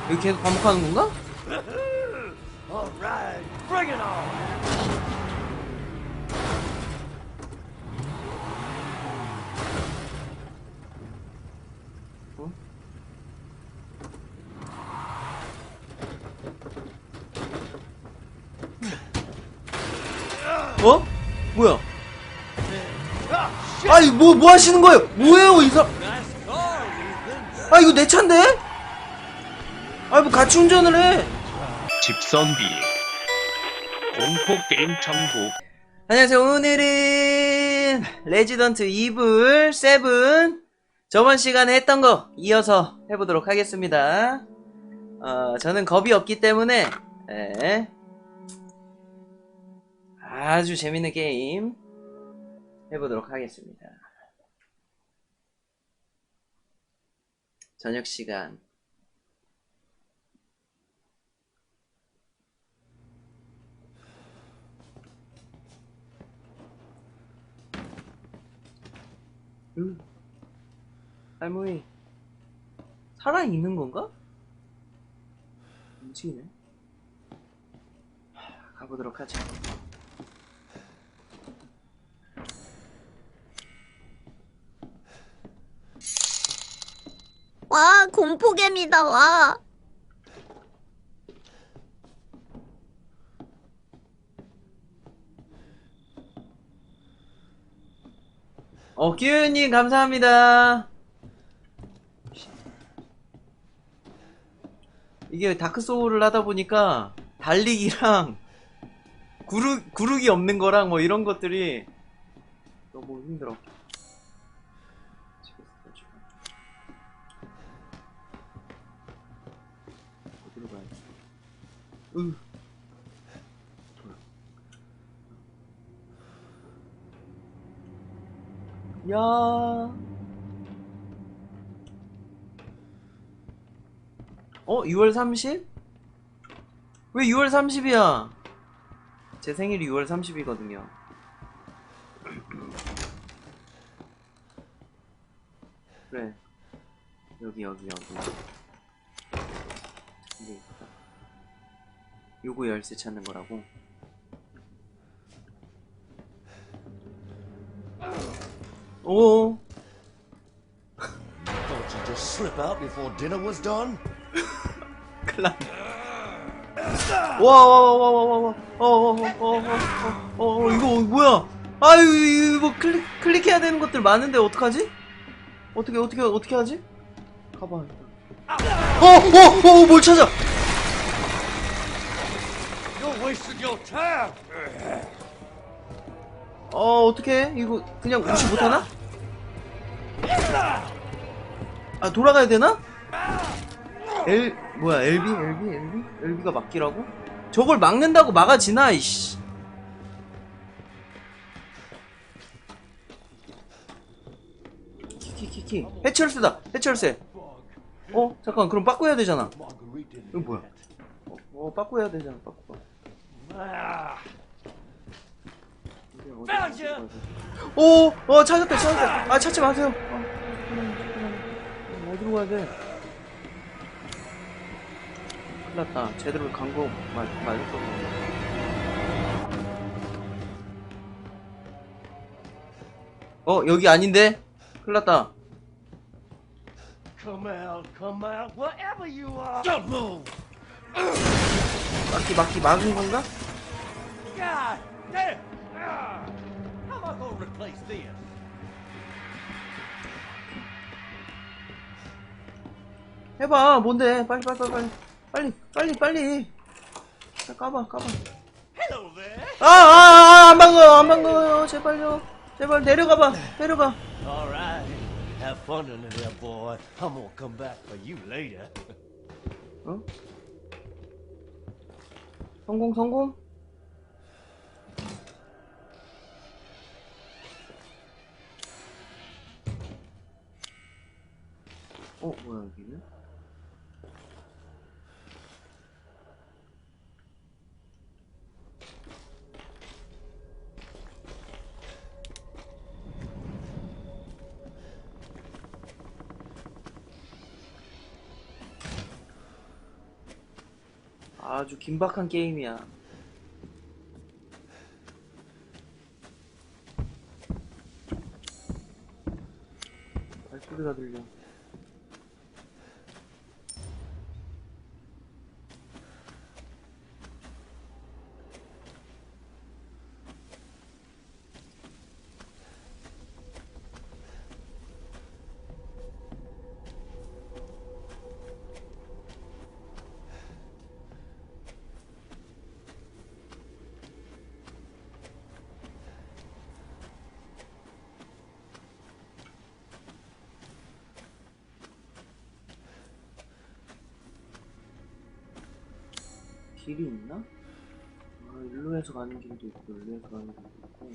여기 계속 반복하는 건가? Alright, bring it on! 어? 뭐야? 아이 뭐 하시는 거예요? 뭐예요 이 사람? 아 이거 내 차인데? 아 뭐 같이 운전을 해? 집성비 공포게임 천국. 안녕하세요. 오늘은 레지던트 이블 7 저번 시간에 했던 거 이어서 해보도록 하겠습니다. 저는 겁이 없기 때문에 아주 재밌는 게임 해보도록 하겠습니다. 저녁 시간 할머니 살아있는 건가? 움직이네. 가보도록 하죠. 와, 공포개미다, 와. 끼우님 감사합니다. 이게 다크소울을 하다 보니까 달리기랑 구르기 없는 거랑 뭐 이런 것들이 너무 힘들어. 어디로 가야지? 야. 6월 30일? 왜 6월 30이야? 제 생일이 6월 30이거든요. 그래. 여기. 이게 있다. 요거 열쇠 찾는 거라고. 오. Thought you'd just slip out before dinner was done? 클라. 와. 이거 뭐야? 아유, 이거 클릭해야 되는 것들 많은데 어떡하지? 어떻게 하지? 가봐. 뭘 찾아? You're wasting your time! 어떡해? 이거 그냥 무시 못하나? 돌아가야 되나? 뭐야, LB가 막기라고? 저걸 막는다고 막아지나, 이씨. 키. 해철수다, 해철쇠. 잠깐, 그럼 빠꾸 해야 되잖아. 이거 뭐야? 빠꾸 해야 되잖아, 빠꾸. 찾았다. 찾지 마세요. 어디로 가야 돼? 큰일 났다. 제대로 간 거 맞을 거. 여기 아닌데? 큰일 났다. Come out, wherever you are! Don't move! 막은 건가? God damn! How am I gonna replace this? 해봐, 뭔데? 빨리. 자, 까봐. Hello there! 안 반가워요. 제발요. 제발 내려가. Alright, have fun under there, boy. I'm gonna come back for you later. 성공? 뭐야, 여기는? 아주 긴박한 게임이야. 발소리가 들려. 길이 있나? 아, 일로 해서 가는 길도 있고, 일로 해서 가는 길도 있고.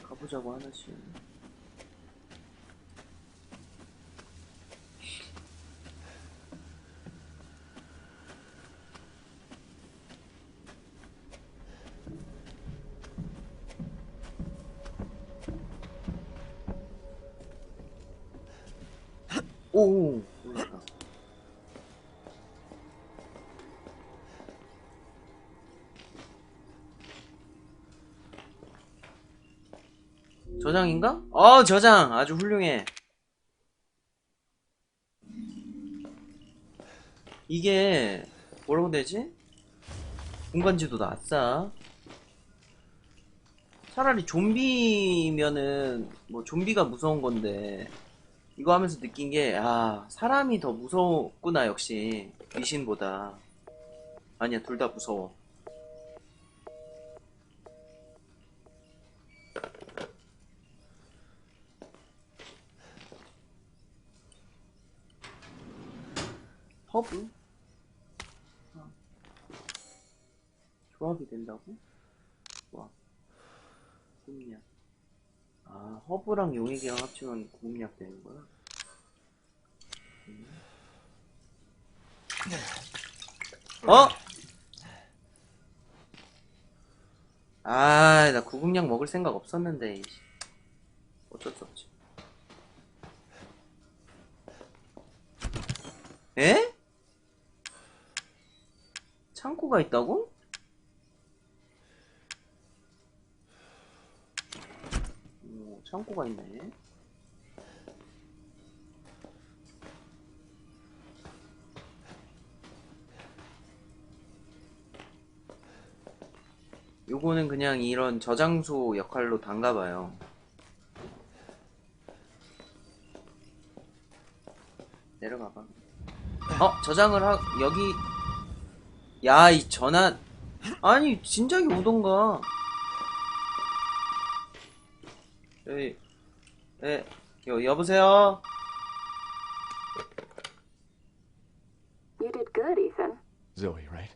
가보자고, 하나씩. 오, 올랐다. 저장인가? 저장! 아주 훌륭해. 이게, 뭐라고 되지? 공간지도다, 아싸. 차라리 좀비면은, 뭐, 좀비가 무서운 건데, 이거 하면서 느낀 게, 사람이 더 무섭구나, 역시. 귀신보다. 아니야, 둘 다 무서워. 허브? 조합이 된다고? 와, 구급약. 허브랑 용액이랑 합치면 구급약 되는 거야? 나 구급약 먹을 생각 없었는데, 어쩔 수 없지. 에? 창고가 있다고? 오, 창고가 있네. 요거는 그냥 이런 저장소 역할로 단가봐요. 내려가봐. 저장을 여기. 야, 이 전화. 아니, 진작에 오던가. 여보세요? You did good, Ethan. Zoe, right?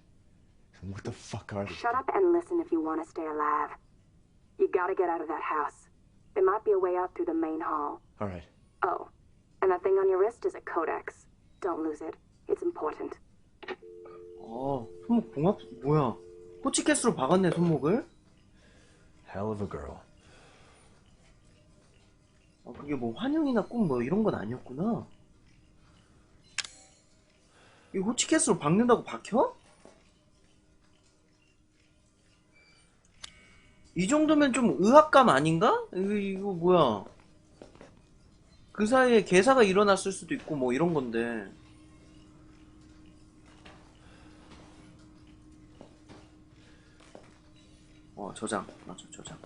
And what the fuck are these? Shut up and listen if you want to stay alive. You gotta get out of that house. There might be a way out through the main hall. All right. Oh, and that thing on your wrist is a codex. Don't lose it. It's important. 손목 봉합, 뭐야. 호치케스로 박았네, 손목을? Hell of a girl. 그게 뭐 환영이나 꿈 뭐 이런 건 아니었구나. 이 호치케스로 박는다고 박혀? 이 정도면 좀 의학감 아닌가? 이거 뭐야. 그 사이에 괴사가 일어났을 수도 있고 뭐 이런 건데. 저장. 맞아, 저장.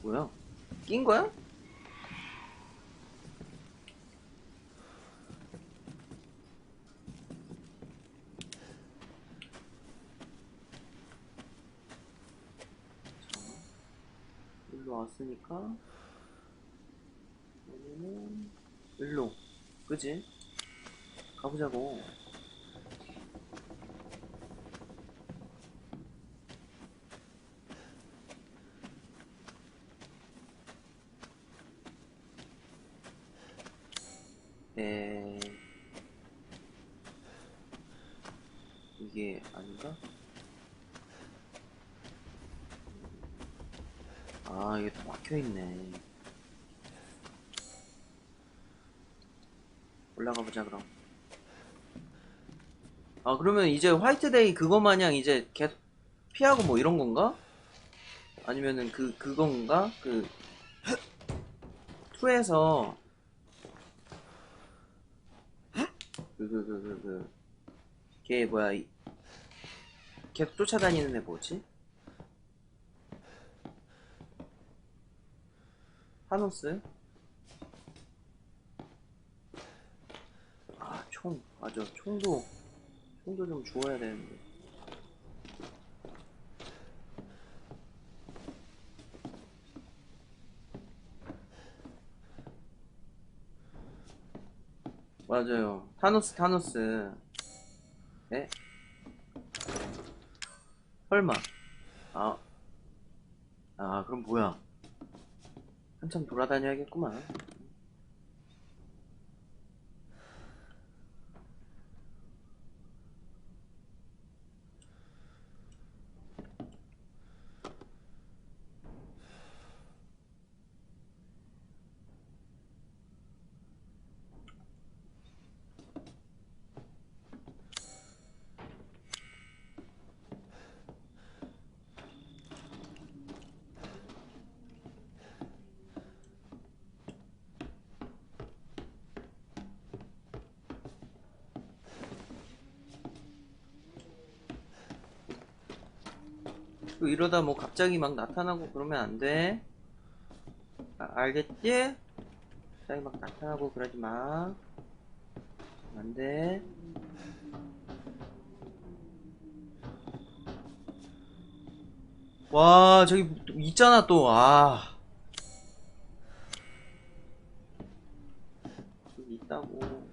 뭐야? 낀 거야? 일로 왔으니까 여기는 일로, 그지? 가보자고. 이게 아닌가? 아, 이게 또 막혀있네. 올라가 보자, 그럼. 아, 그러면 이제 화이트데이 그거 마냥 이제 계속 피하고 뭐 이런 건가? 아니면은 그건가? 2에서 걔 뭐야, 계속 쫓아다니는 애 뭐지? 타노스? 아, 총. 맞아. 총도 좀 주워야 되는데. 맞아요. 타노스. 네? 설마. 그럼 뭐야? 한참 돌아다녀야겠구만. 또 이러다 뭐 갑자기 막 나타나고 그러면 안 돼. 알겠지? 갑자기 막 나타나고 그러지 마. 안 돼. 와, 저기 있잖아, 또. 저기 있다고.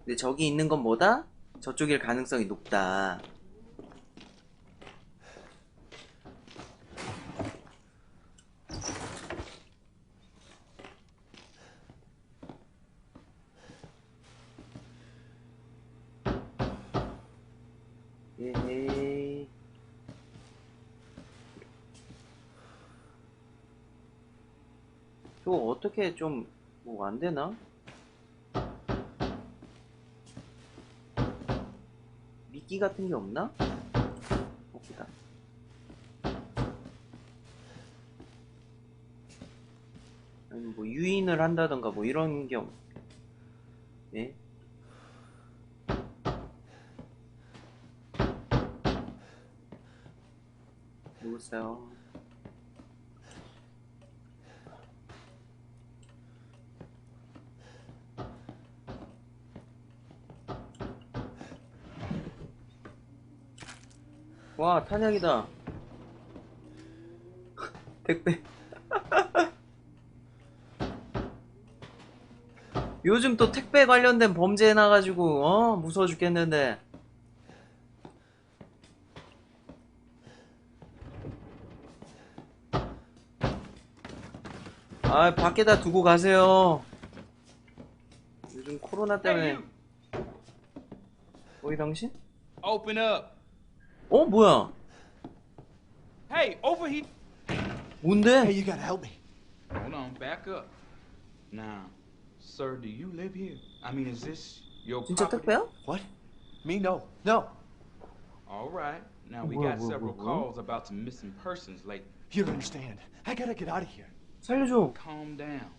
근데 저기 있는 건 뭐다? 저쪽일 가능성이 높다. 에헤이. 저거 어떻게 좀 뭐 안 되나? 미끼 같은 게 없나? 없다. 아니면 뭐 유인을 한다던가 뭐 이런 경우. 네? 누구세요? 와, 탄약이다. 택배. 요즘 또 택배 관련된 범죄 해놔가지고 무서워 죽겠는데. 밖에다 두고 가세요. 요즘 코로나 때문에. 거기 당신? Open up. 뭐야? Hey, over here. 뭔데? Hey, you gotta help me. Hold on, back up. Now, sir, do you live here? I mean, is this your 진짜 property? 택배야? What? Me? No. No. All right. Now, we Whoa, got whoa, several whoa, whoa. calls about some missing persons lately. You don't understand. I gotta get out of here. 살려줘. Calm down.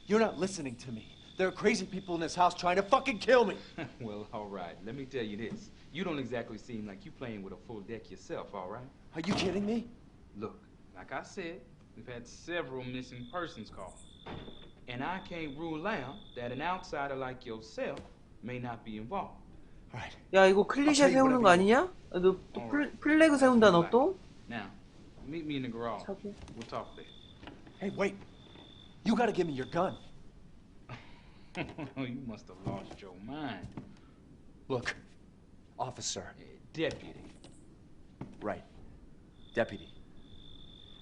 You're not listening to me. There are crazy people in this house trying to fucking kill me. Well, all right. Let me tell you this. You don't exactly seem like you playing with a full deck yourself, all right? Are you kidding me? Look, like I said, we've had several missing persons calls. And I can't rule out that an outsider like yourself may not be involved. All right. 야, 이거 클리셰 세우는 거 아니냐? 너 또 플래그 세운다, 너 또? Now, meet me in the garage. 차고. We'll talk there. Hey, wait. You gotta give me your gun. You must have lost your mind. Look, officer. Deputy. Right. Deputy.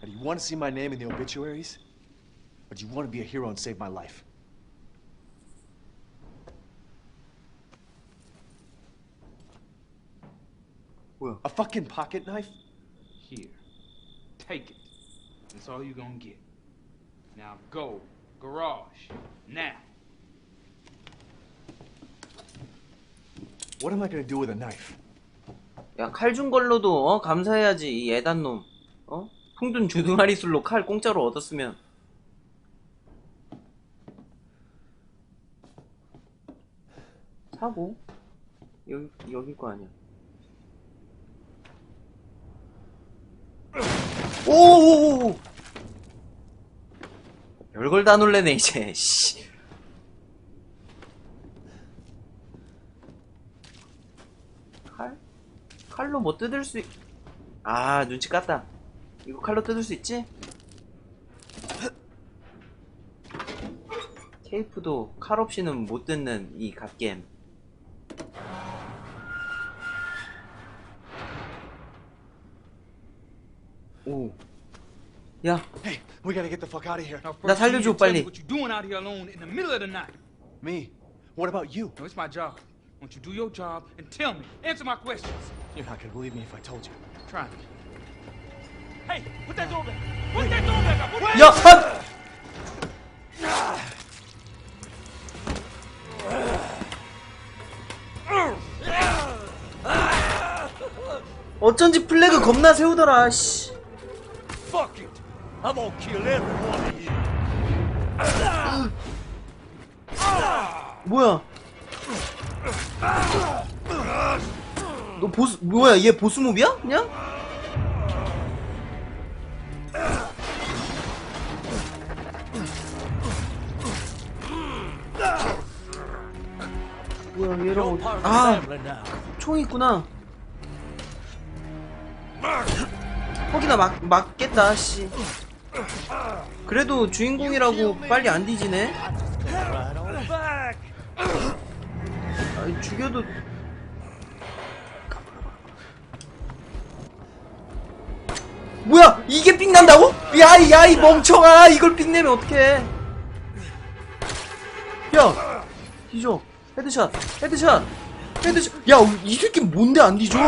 Now, do you want to see my name in the obituaries? Or do you want to be a hero and save my life? 뭐야? A fucking pocket knife? Here. Take it. That's all you're gonna get. Now go. Garage. Now. What am I gonna do with a knife? 야, 칼 준 걸로도 감사해야지. 이 애단놈. 풍둔 주둥아리 술로 칼 공짜로 얻었으면. 사고. 여기 거 아니야. 오오오오. 별걸 다 놀래네 이제. 씨. 칼로 뭐 뜯을 수 아, 눈치 깠다. 이거 칼로 뜯을 수 있지? 케이프도 칼 없이는 못 뜯는 이 갓겜. 오. 야, Hey, we gotta get the fuck out of here. Now, 나 first, you need 살려줘 to tell me 빨리. what you doing out here alone in the middle of the night? Me? What about you? No, it's my job. Won't you do your job and tell me? Answer my questions. You're not gonna believe me if I told you. Try me. Hey, put that door back. Put that door back up. Put that 야, 한. 어쩐지 플래그 겁나 세우더라. 씨. Fuck it! I'm gonna kill every one of you. 뭐야? 너 보스 뭐야? 얘 보스몹이야? 그냥? 뭐야 You're 얘랑 part of the 아 family now. 총 있구나. 거기다 맞겠다 씨. 그래도 주인공이라고 빨리 안 뒤지네. Right on back. 아니, 죽여도 뭐야 이게 삥난다고? 야 이 멍청아 이걸 삥내면 어떡해. 야 뒤져. 헤드샷 야 이 새끼 뭔데 안 뒤져.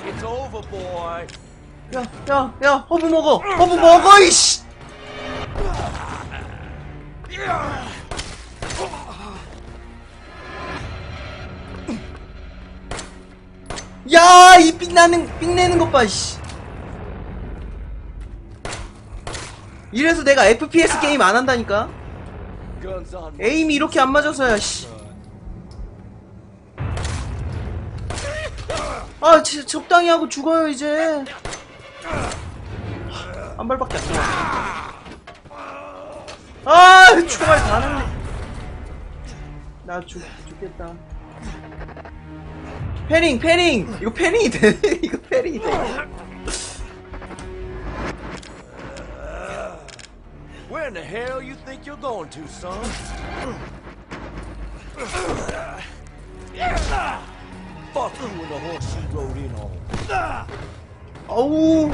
It's over, boy. 야 허브 먹어 이씨. 야, 이 삥내는 것 봐, 씨. 이래서 내가 FPS 게임 안 한다니까? Guns on me. 에임이 이렇게 안 맞아서야, 씨. 아, 적당히 하고 죽어요, 이제. 한 발밖에 안 나와. 아, 총알 다 났네. 나 죽겠다. 패링! 이거 패링이 되네? 이거 패링이 돼. Where in the hell you think you're going to, son? Fuck you and the horse you rode in on. 어우.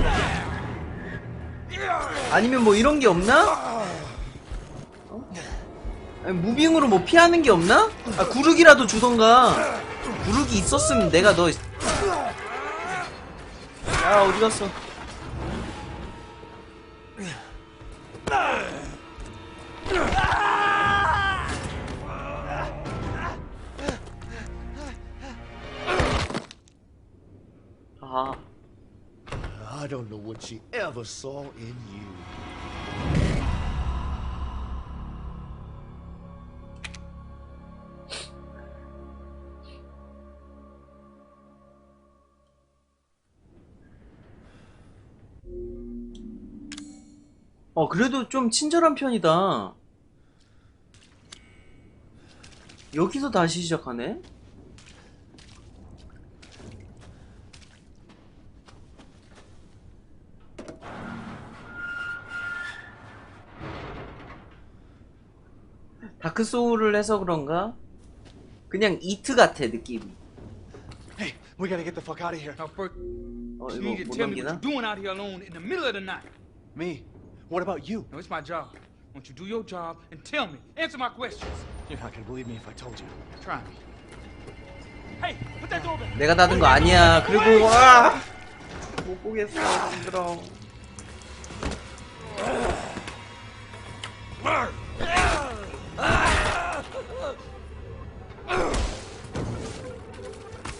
아니면 뭐 이런 게 없나? 아니, 무빙으로 뭐 피하는 게 없나? 아, 구르기라도 주던가. 구르기 있었으면 내가 너. 야, 어디 갔어? 아, I don't know what she ever saw in you. 그래도 좀 친절한 편이다. 여기서 다시 시작하네? 다크 소울을 해서 그런가? 그냥 이트 같아 느낌이. Hey, we gotta get the fuck out of here. Now, first, you 이거 need to 못 tell me what 넘기나? you're doing out here alone in the middle of the night. Me? What about you? No, it's my job. Won't you do your job and tell me? Answer my questions. You're not gonna believe me if I told you. Try me. 내가 닫은 거 아니야. 그리고 와, 못 보겠어. 힘들어.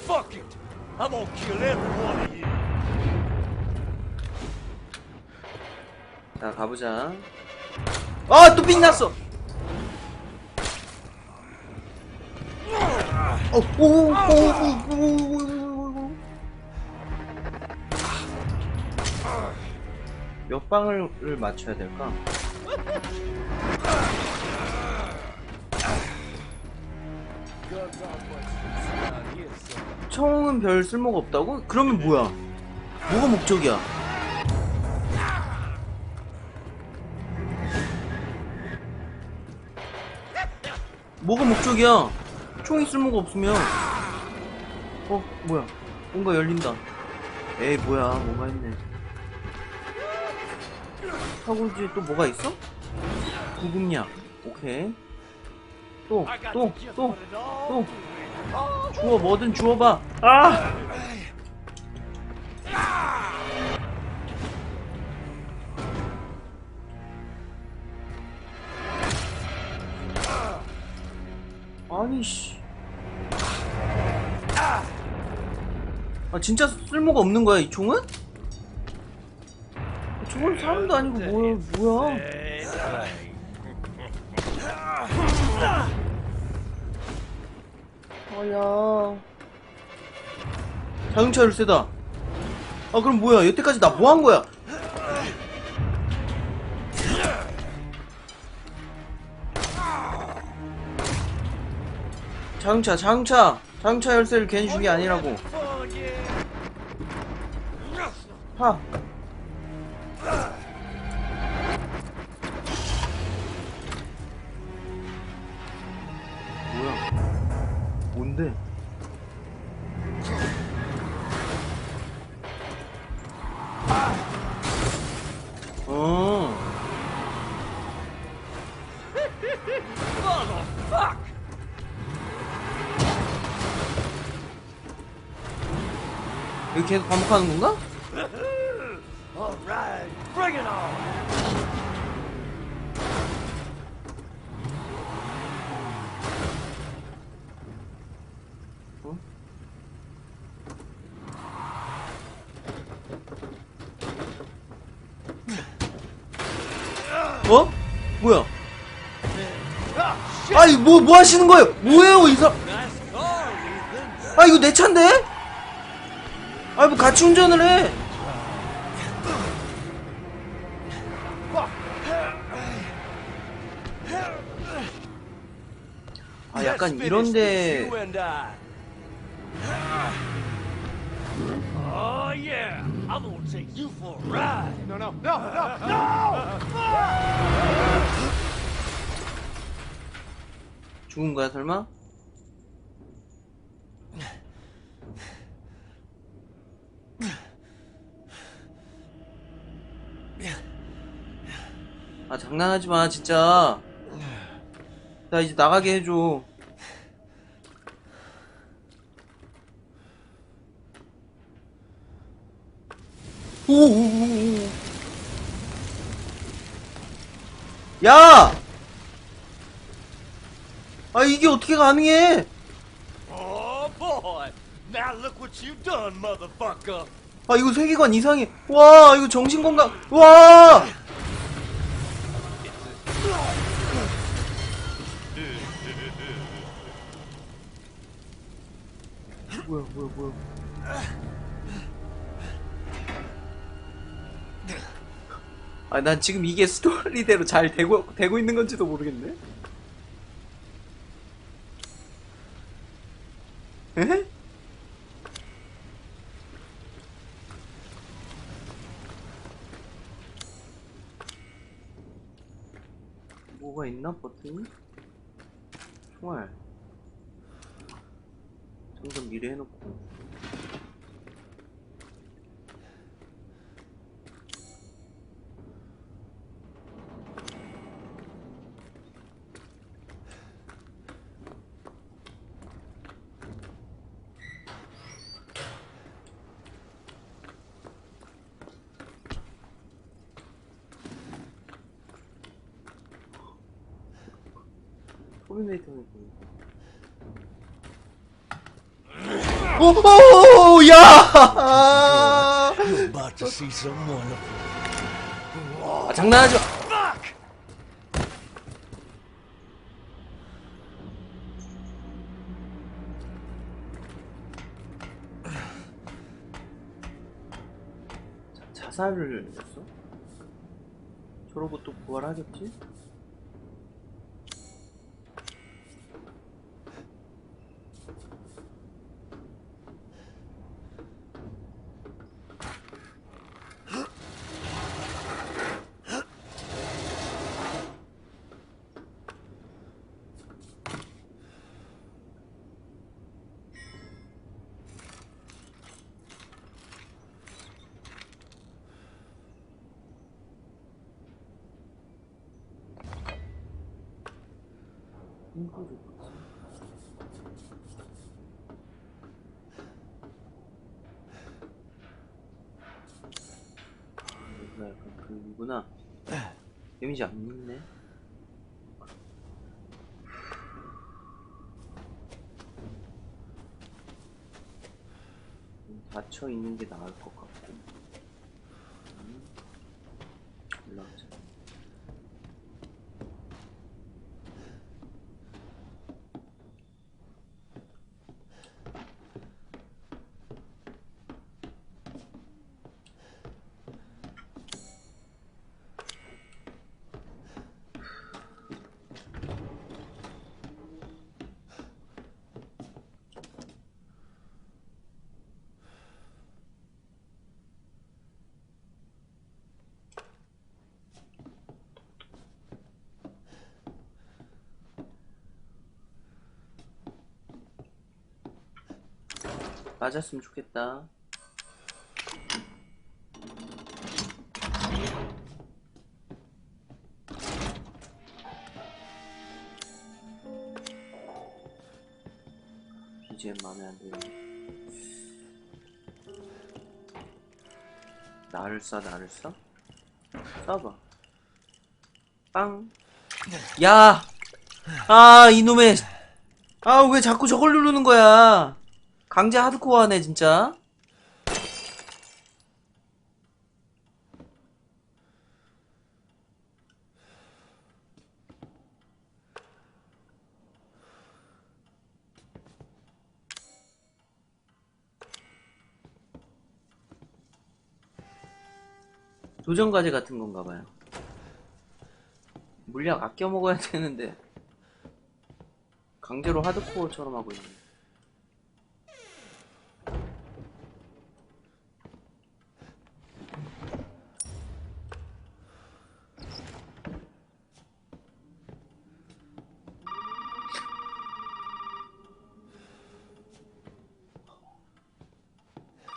Fuck it! I'm gonna kill every one of you. 자, 가보자. 아, 또 삥났어. 몇 방을 맞춰야 될까? 총은 별 쓸모가 없다고? 그러면 뭐야? 뭐가 목적이야? 뭐가 목적이야? 총이 쓸모가 없으면. 뭐야? 뭔가 열린다. 에이, 뭐야? 뭔가 했네. 하고 이제 또 뭐가 있어? 구급약. 오케이. 또 주워, 뭐든 주워봐. 아! 아니, 씨. 아, 진짜 쓸모가 없는 거야, 이 총은? 저건 사람도 아니고, 뭐야. 아야. 자동차 열쇠다. 아, 그럼 뭐야? 여태까지 나 뭐 한 거야? 자동차 열쇠를 괜히 준 게 아니라고. 하. 뭐야? 뭔데? 이거 계속 반복하는 건가? Alright, bring it on! 어? 뭐야? 아니, 뭐 하시는 거예요? 뭐예요, 이 사람? 아, 이거 내 차인데? 아, 뭐 같이 운전을 해. 아, 약간 이런데. Oh yeah, I'm gonna take you for a ride. No. 죽은 거야, 설마? 아, 장난하지 마, 진짜. 나 이제 나가게 해줘. 오오오오. 야! 아, 이게 어떻게 가능해? Oh boy, now look what you done, motherfucker. 아, 이거 세계관 이상해. 와, 이거 정신건강. 와! 뭐야. 아, 난 지금 이게 스토리대로 잘 되고 있는 건지도 모르겠네. 에? 뭐가 있나, 버튼이? 총알. 점점 미래 해놓고. 코미메이터는 오오오 야! You're about to see some wonderful. 아, 장난하지 마. Fuck! 자살을 했어? 저러고 또 부활하겠지? 여기가 약간 그이구나. 데미지 안 있네. 닫혀 있는 게 나을 것 같고. 올라가자. 맞았으면 좋겠다. BGM 마음에 안 드네. 나를 쏴, 나를 쏴? 쏴봐. 빵. 야! 아, 이놈의. 아, 왜 자꾸 저걸 누르는 거야? 강제 하드코어 하네, 진짜. 도전과제 같은 건가 봐요. 물약 아껴 먹어야 되는데 강제로 하드코어처럼 하고 있네.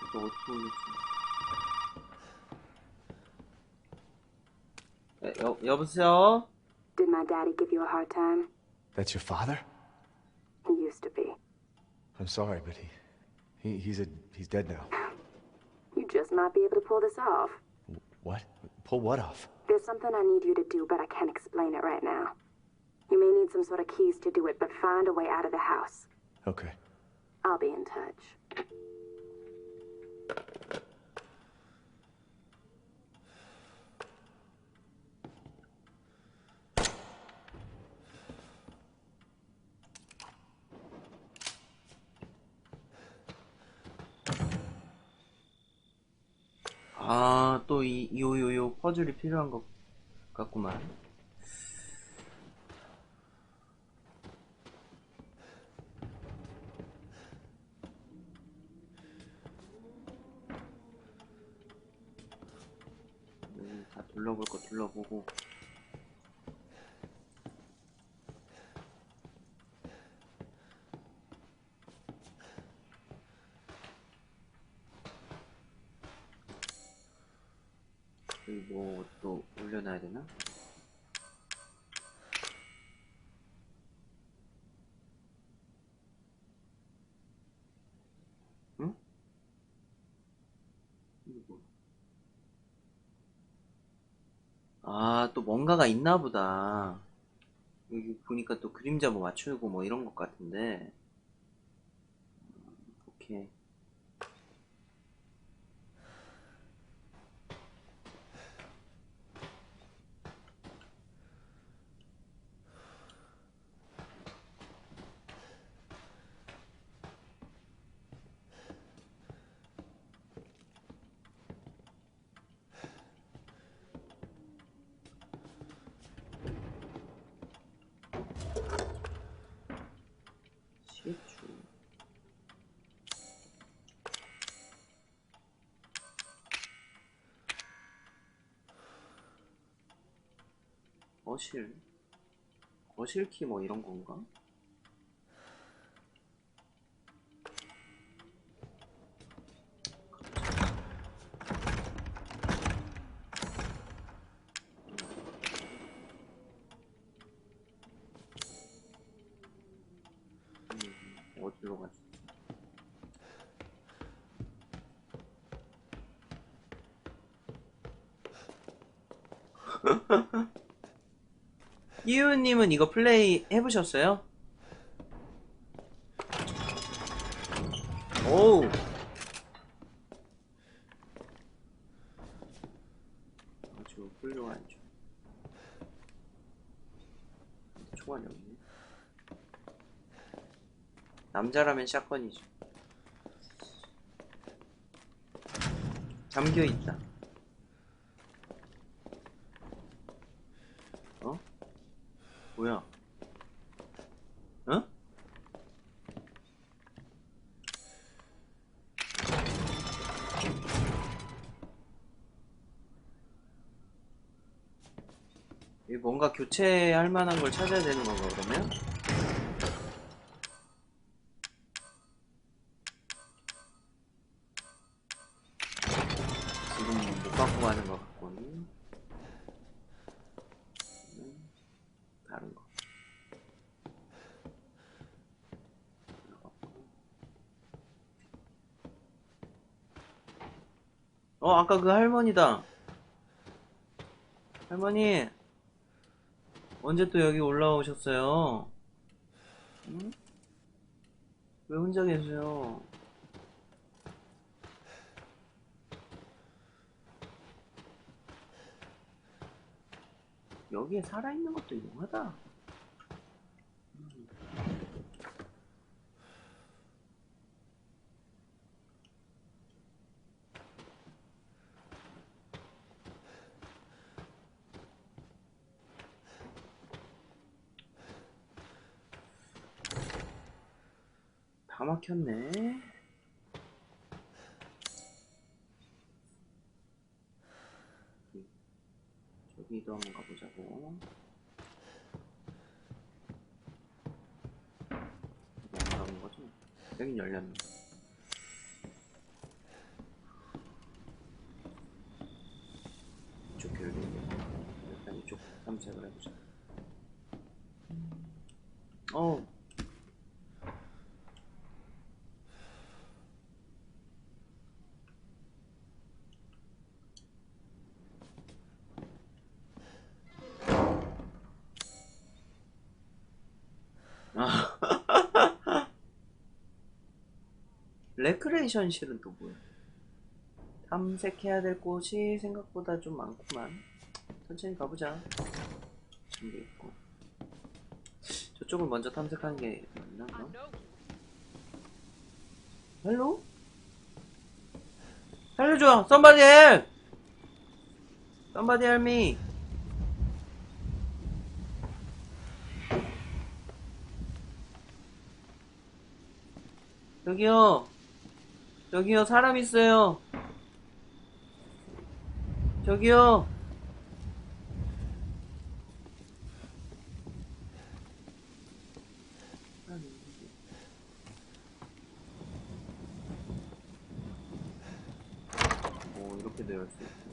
이거 어떻게 올렸지? 여보세요? Did my daddy give you a hard time? That's your father? He used to be. I'm sorry, but he's dead now. You just might be able to pull this off. What? Pull what off? There's something I need you to do, but I can't explain it right now. You may need some sort of keys to do it, but find a way out of the house. Okay. I'll be in touch. 아, 또 요 퍼즐이 필요한 것 같구만. 다 둘러볼 거 둘러보고. 여기 뭐 또 올려놔야 되나? 응? 이거 뭐? 아, 또 뭔가가 있나 보다. 여기 보니까 또 그림자 뭐 맞추고 뭐 이런 것 같은데. 오케이. 시추. 거실. 거실키 뭐 이런 건가? 어디로 가지? 이유님은 이거 플레이 해보셨어요? 오우. 아주 훌륭하죠. 총알이 없네. 남자라면 샷건이죠. 잠겨있다. 어? 뭐야? 어? 이 뭔가 교체할 만한 걸 찾아야 되는 건가 그러면? 지금 못 갖고 가는 것 같고는 다른 거. 아까 그 할머니다. 할머니, 언제 또 여기 올라오셨어요? 응? 왜 혼자 계세요? 여기에 살아있는 것도 이용하다. 다 막혔네. 저기도 한번 가보자고. 여기 안 가는 거죠? 여긴 열렸네. 이쪽 열린 게 일단 이쪽 탐색을 해보자. 레크레이션실은 또 뭐야? 탐색해야 될 곳이 생각보다 좀 많구만. 천천히 가보자. 준비 있고. 저쪽을 먼저 탐색하는 게 맞나? 그럼? 헬로? 살려줘! Somebody help! Somebody help me! 저기요! 저기요, 사람 있어요! 저기요! 오, 이렇게도 열 수 있고.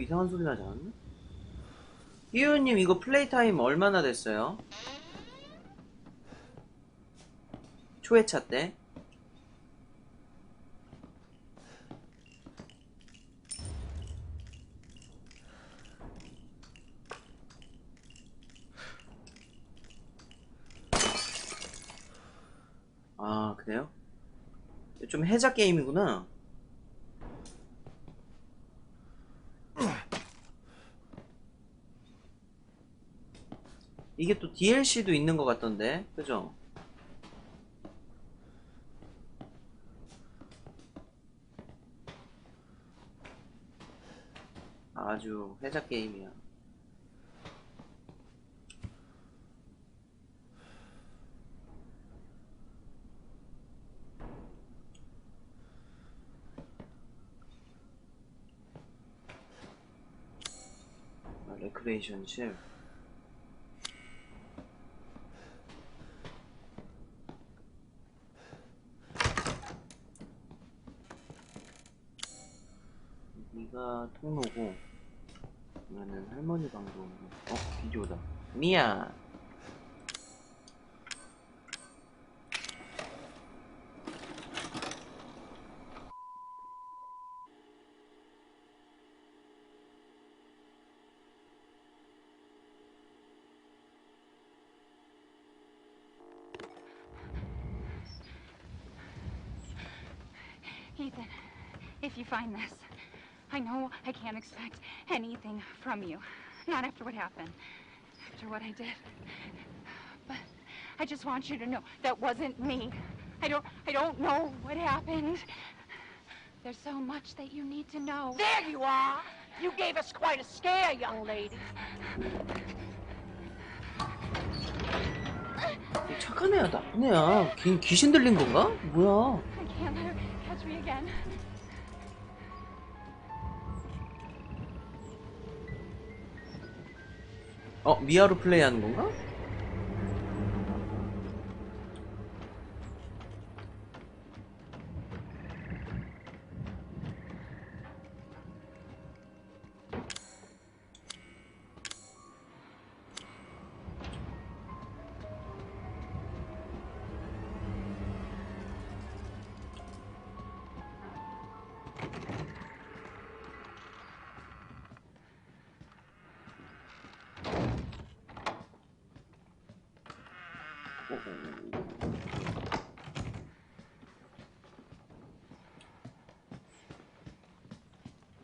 이상한 소리 나지 않았나? 희우님 이거 플레이 타임 얼마나 됐어요? 초회차 때? 아, 그래요? 좀 해자 게임이구나. 이게 또 DLC도 있는 것 같던데, 그죠? 아주 해자 게임이야. 레크레이션실. 여기가 통로고, 이거는 할머니 방송. 비디오다. 미야. Ethan, if you find this, I know I can't expect anything from you. Not after what happened, after what I did. But I just want you to know that wasn't me. I don't know what happened. There's so much that you need to know. There you are! You gave us quite a scare, young lady. 착한 애야, 나쁜 애야. 귀신 들린 건가? 뭐야? I can't let her catch me again. 미아로 플레이하는 건가?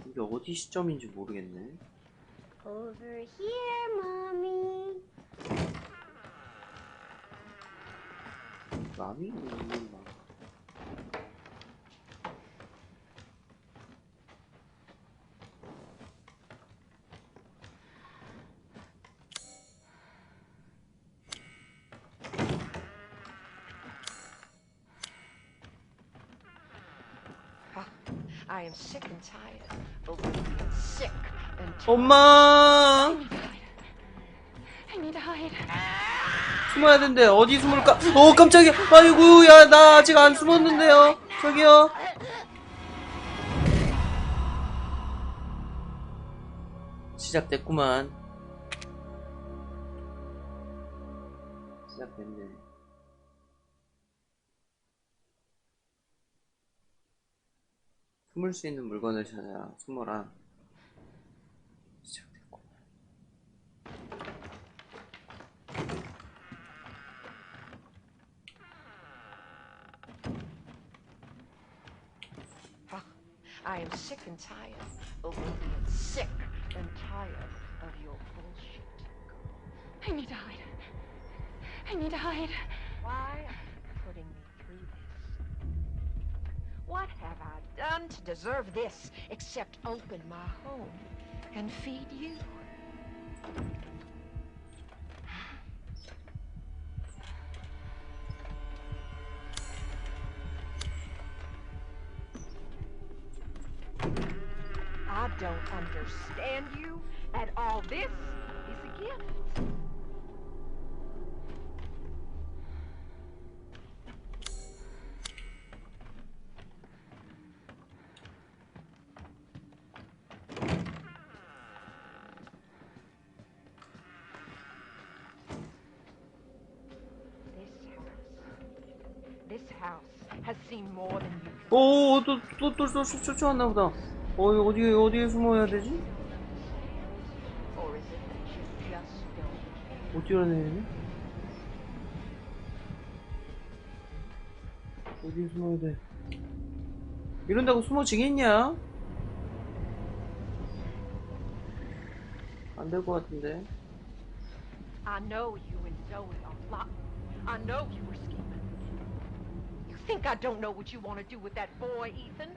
이게 어디 시점인지 모르겠네. Over here, mommy. 마미? I am sick and tired of being sick and tired. 엄마! I need to hide. 숨어야 된대. 어디 숨을까? 깜짝이야. 아이고, 야, 나 아직 안 숨었는데요. 저기요. 시작됐구만. 시작됐네. 숨을 수 있는 물건을 찾아 숨어라. 시작됐구만. I am sick and tired of being sick and tired of your bullshit. I need to hide. I need to hide. Why are you putting me through this? What have I done to deserve this except open my home and feed you? I don't understand you, and all this is a gift. This house has seen more than you can. 오, 쫓아왔나 보다. 어디에 숨어야 되지? Or is it that you just don't care? 못 뛰어내리네? 어디에 숨어야 돼? 이런다고 숨어지겠냐? 안 될 것 같은데. I know you and Zoe are plotting. I know you were scheming. You think I don't know what you want to do with that boy, Ethan?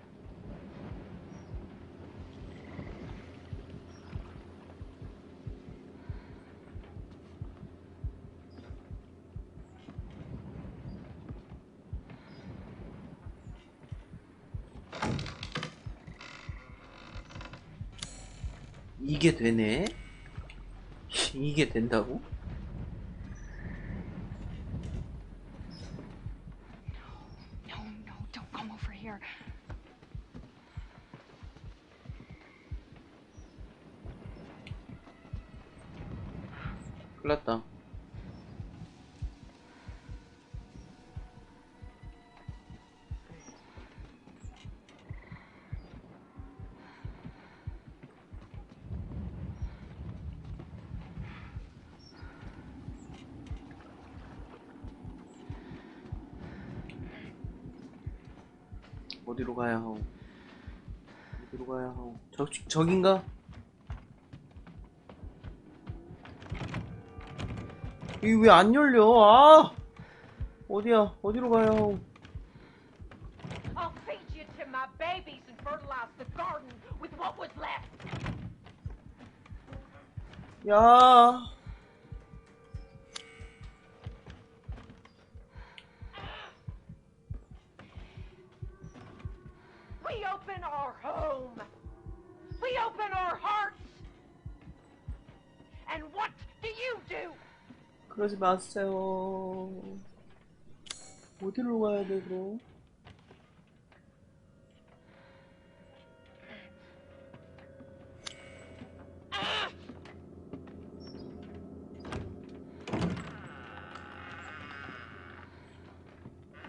이게 되네? 이게 된다고? No, no, don't come over here. 큰일 났다. 어디로 가야 하오? 어디로 가야 하오? 저긴가? 이게 왜 안 열려? 아! 어디야? 어디로 가야 하오? I'll feed you to my babies and fertilize the garden with what was left. 야! We open our home. We open our hearts. And what do you do? 그러지 마세요. 어디로 가야 돼, 그럼?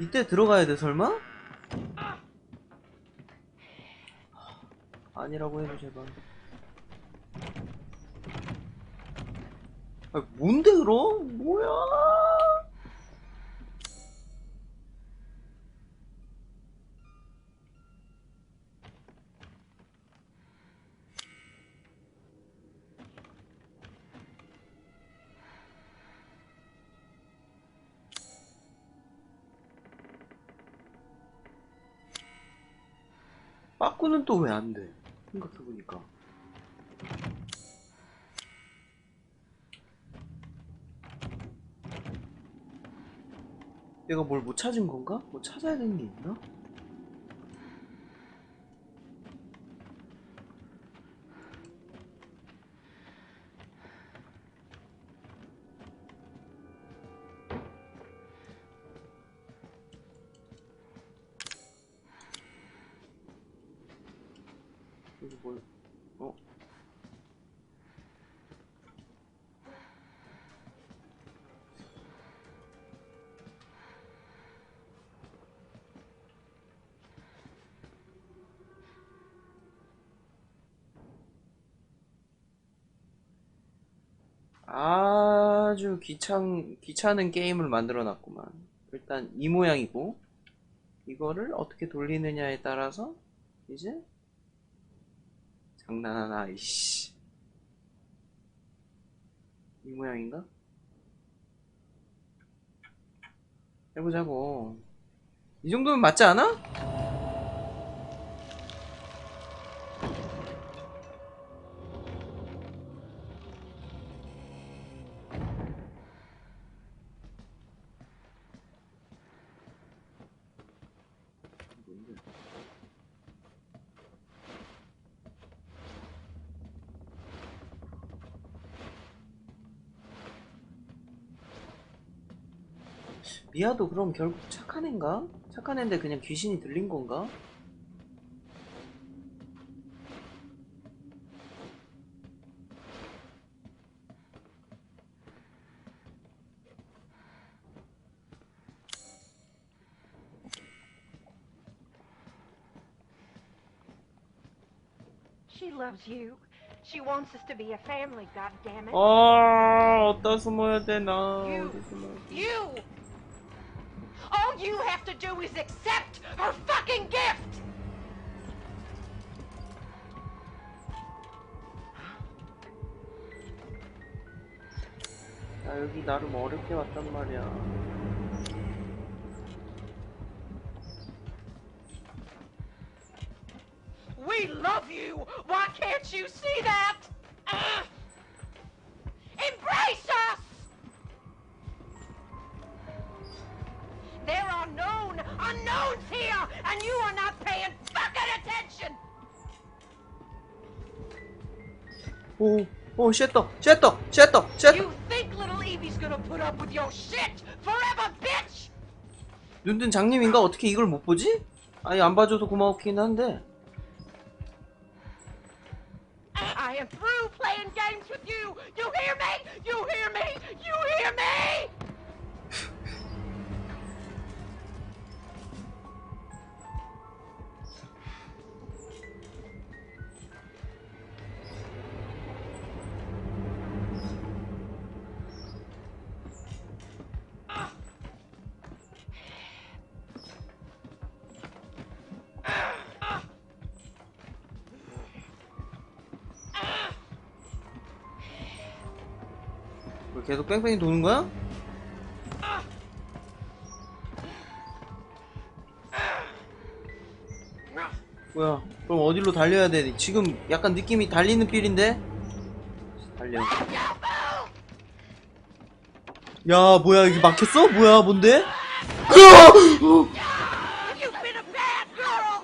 이때 들어가야 돼, 설마? 아니라고 해도 제발. 아, 뭔데 그럼? 뭐야? 빠꾸는 또 왜 안 돼? 생각해보니까. 내가 뭘 못 찾은 건가? 뭐 찾아야 되는 게 있나? 여기 뭘, 어? 아주 귀찮은 게임을 만들어 놨구만. 일단 이 모양이고, 이거를 어떻게 돌리느냐에 따라서, 이제, 장난하나, 이씨. 이 모양인가? 해보자고. 이 정도면 맞지 않아? 미아도 그럼 결국 착한 앤가? 착한 앤데 그냥 귀신이 들린 건가? She loves you. She wants us to be a family, goddammit. 어디다 숨어야 되나? You. 어디 숨어야 돼? You! All you have to do is accept her fucking gift! 나 여기 나름 어렵게 왔단 말이야. We love you! Why can't you see that? Embrace us! There are known unknowns here, and you are not paying fucking attention! 오, 쉣더. You think little Evie's gonna put up with your shit forever, bitch? 눈뜬 장님인가? 어떻게 이걸 못 보지? 아니, 안 봐줘서 고마웠긴 한데. I am through playing games with you! You hear me? You hear me? You hear me? 뭐 계속 뺑뺑이 도는 거야? 뭐야? 그럼 어디로 달려야 돼? 지금 약간 느낌이 달리는 필인데? 달려. 야, 뭐야, 여기 막혔어? 뭐야, 뭔데? You've been a bad girl!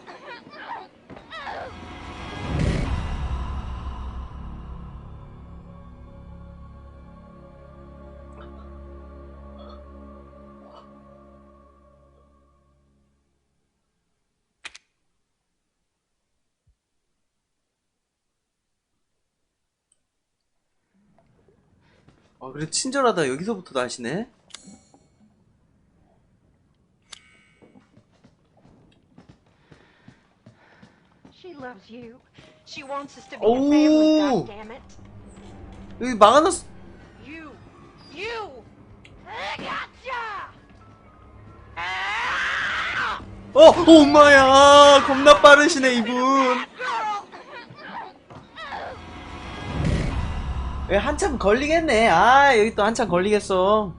그래, 친절하다. 여기서부터 나시네? She loves you. She wants us to be a family, Oh! goddammit. 여기 막아놨어. You! I gotcha! 엄마야. 겁나 빠르시네, 이분. Girl! 왜 한참 걸리겠네. 여기 또 한참 걸리겠어.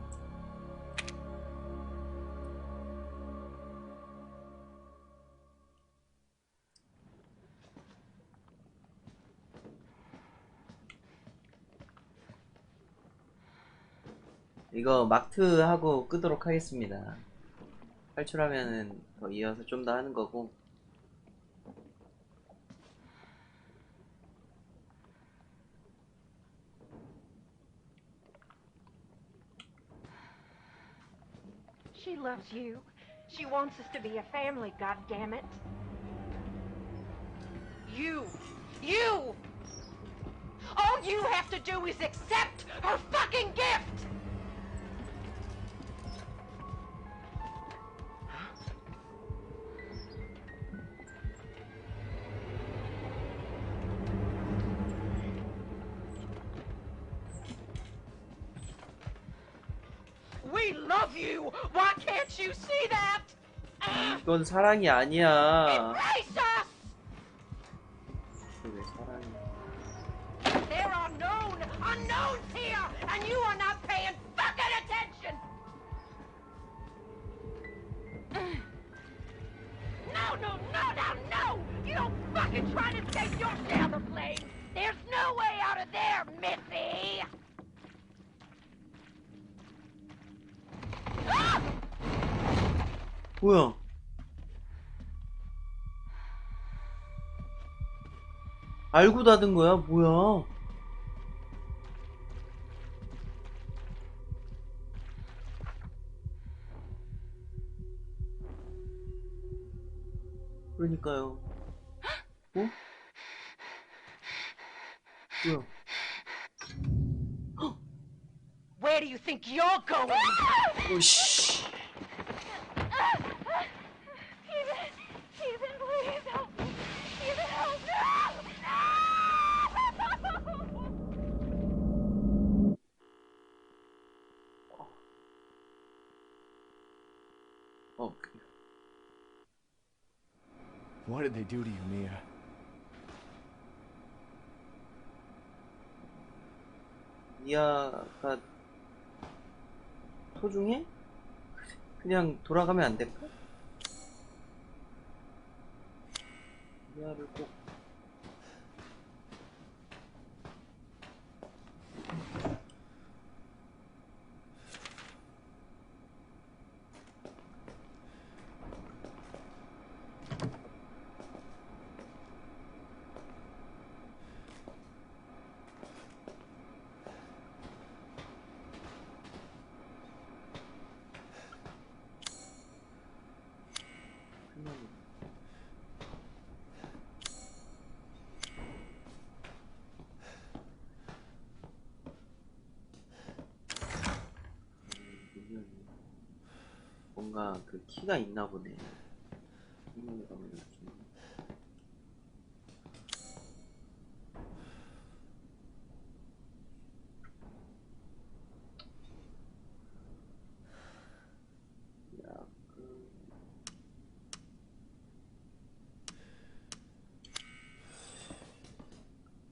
이거 막트 하고 끄도록 하겠습니다. 탈출하면은 더 이어서 좀 더 하는 거고. She loves you. She wants us to be a family, goddammit. You! All you have to do is accept her fucking gift! We love you! Why can't you see that? 이건 사랑이 아니야. Embrace us! 왜 사랑이? There are known unknowns here, and you are not paying fucking attention! No! You don't fucking try to take your share of the blame! There's no way out of there, Missy! 뭐야? 알고 닫은 거야? 뭐야? 그러니까요. 어? 뭐야? Where do you think you're going? 씨. Ethan, please help me. Ethan, help me. 어, What did they do to you, Mia? 미아가 소중해? 그냥 돌아가면 안 될까? 미아를 꼭 뭔가 그 키가 있나 보네.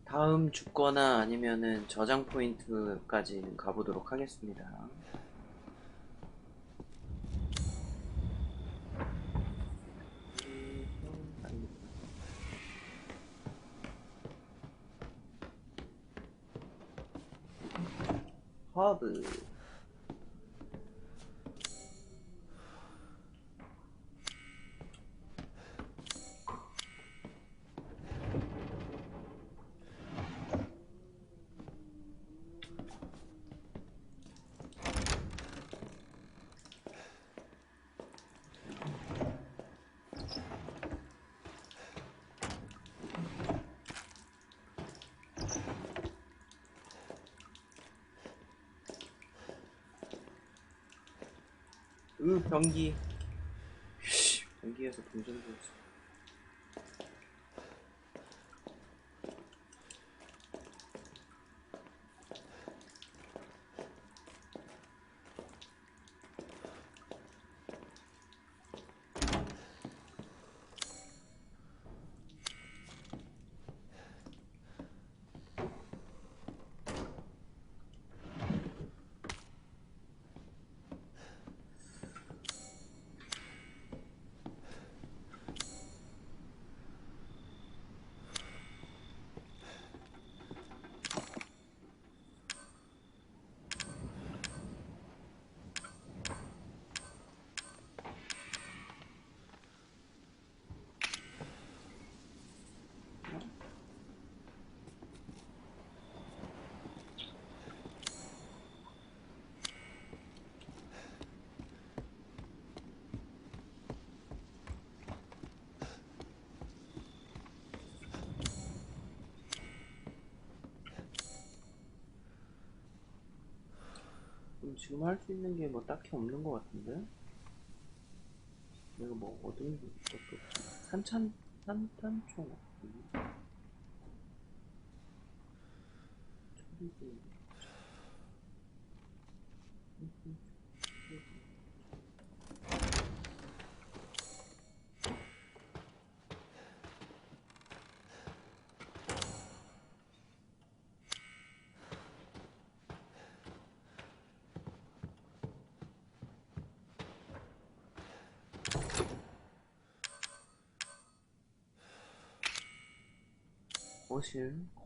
다음 죽거나 아니면은 저장 포인트까지는 가보도록 하겠습니다. 허브 변기. 변기에서 동전 보였어. 지금 할 수 있는 게 뭐 딱히 없는 것 같은데? 내가 뭐 얻은 것도 없잖아. 산탄총.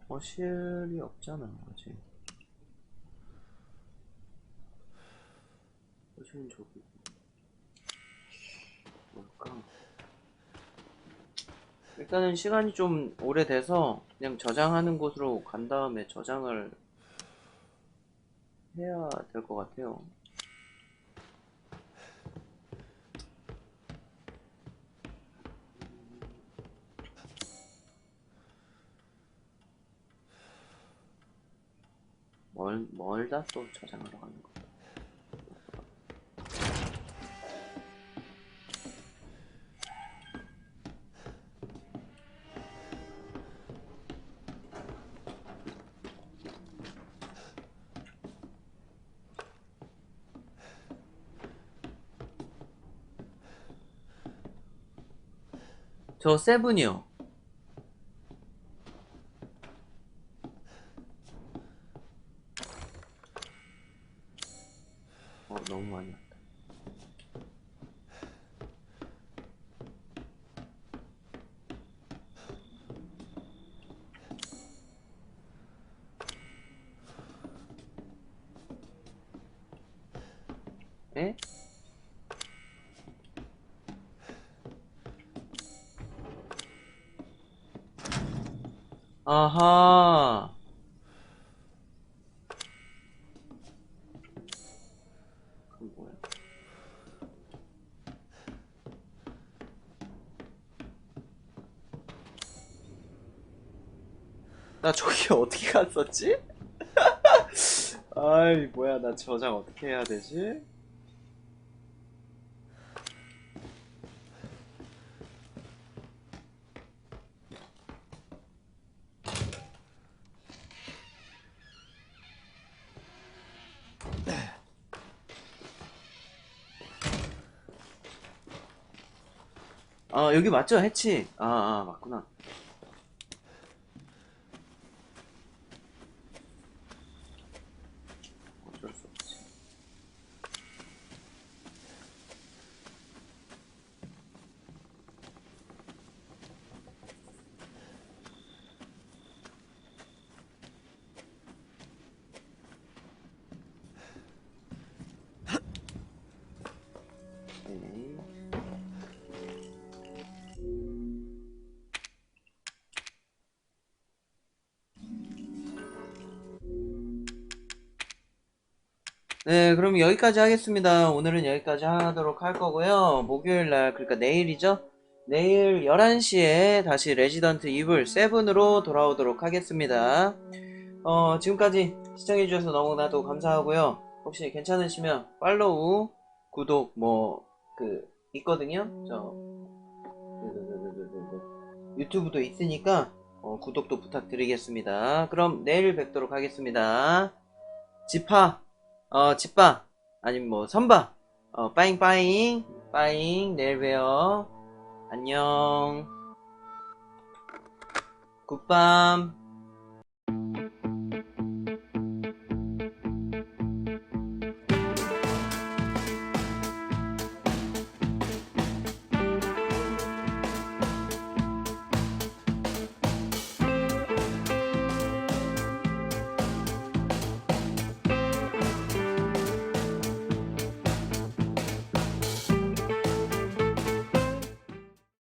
거실이 없잖아, 아직. 거실은 저기. 뭘까? 일단은 시간이 좀 오래돼서 그냥 저장하는 곳으로 간 다음에 저장을 해야 될 것 같아요. 멀다 또 저장하러 가는 거. 저 세븐이요. 너무 많이 왔다. 에? 아하. 그건 뭐야? 나 저기 어떻게 갔었지? 아이, 뭐야, 나 저장 어떻게 해야 되지? 여기 맞죠? 해치. 맞구나. 어쩔 수 없지. 네. 네, 그럼 여기까지 하겠습니다. 오늘은 여기까지 하도록 할 거고요. 목요일날, 그러니까 내일이죠? 내일 11시에 다시 레지던트 이블 7으로 돌아오도록 하겠습니다. 지금까지 시청해주셔서 너무나도 감사하고요. 혹시 괜찮으시면 팔로우, 구독, 있거든요? 유튜브도 있으니까, 구독도 부탁드리겠습니다. 그럼 내일 뵙도록 하겠습니다. 집파, 아니면 선바, 빠잉, 내일 봬요. 안녕. 굿밤.